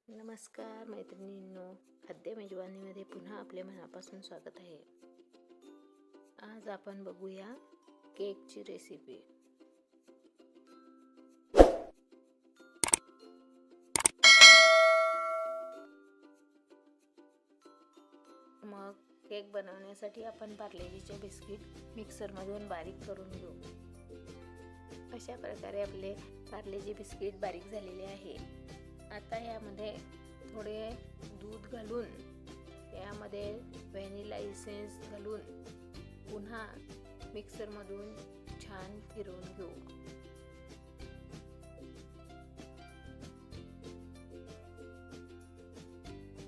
नमस्कार मैत्रिणींनो, खाद्य मेजवानीमध्ये पुन्हा आपले मनापासून स्वागत आहे. आज आपण बघूया केकची रेसिपी. मग केक बनवण्यासाठी आपण पार्लेजीचे बिस्किट मिक्सरमधून बारीक करून घेऊ. अशा प्रकारे आपले पार्लेजी बिस्किट बारीक झालेले आहे. आता यामध्ये थोडे दूध घालून यामध्ये व्हॅनिला इसेन्स घालून पुन्हा मिक्सरमधून छान फिरवून घेऊ.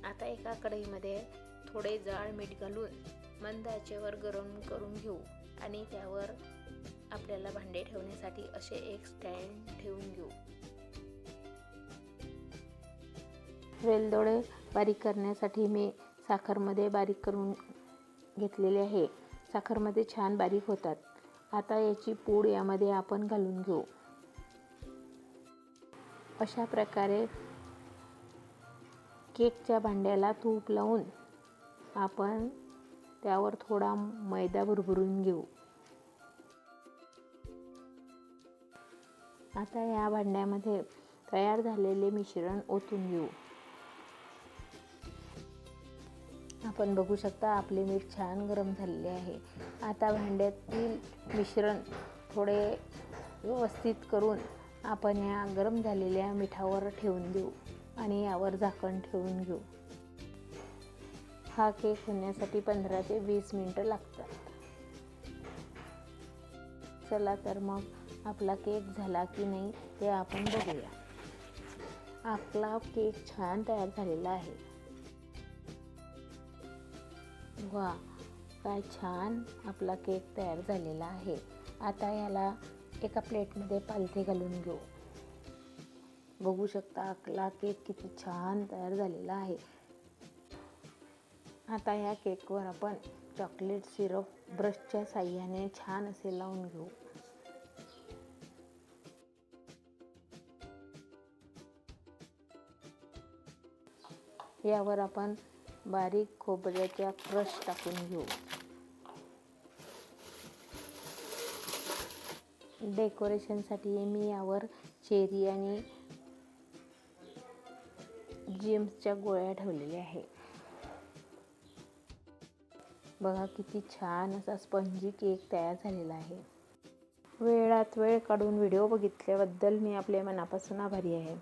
आता एका कढईमध्ये थोडे जाड मीठ घालून मंद आचेवर गरम करून घेऊ आणि त्यावर आपल्याला भांडे ठेवण्यासाठी असे एक स्टँड ठेवून घेऊ. वेलदोडे बारीक करण्यासाठी मी साखरमध्ये बारीक करून घेतलेले आहे. साखरमध्ये छान बारीक होतात. आता याची पूड यामध्ये आपण घालून घेऊ. अशा प्रकारे केकच्या भांड्याला तूप लावून आपण त्यावर थोडा मैदा भुरभुरून घेऊ. आता या भांड्यामध्ये तयार झालेले मिश्रण ओतून घेऊ. आपण बघू शकता आपले मीठ छान गरम झालेले आहे. आता भांड्यातील मिश्रण थोडे व्यवस्थित करून आपण या गरम झालेल्या मिठावर ठेवून देऊ आणि यावर झाकण ठेवून घेऊ. हा केक होण्यासाठी 15 ते 20 मिनिटं लागतात. चला तर मग आपला केक झाला की नाही ते आपण बघूया. आपला केक छान तयार झालेला आहे. वा, काय छान आपला केक तयार झालेला आहे. आता याला एका प्लेटमध्ये पालथे घालून घेऊ. बघू शकता आपला केक किती छान तयार झालेला आहे. आता या केकवर आपण चॉकलेट सिरप ब्रशच्या साहाय्याने छान असे लावून घेऊ. यावर आपण बारीक खोबऱ्याच्या क्रश टाकून घेऊ. डेकोरेशनसाठी मी यावर चेरी आणि जेम्सच्या गोळ्या ठेवलेल्या आहे. बघा किती छान असा स्पंजी केक तयार झालेला आहे. वेळात वेळ काढून व्हिडिओ बघितल्याबद्दल मी आपल्या मनापासून आभारी आहे.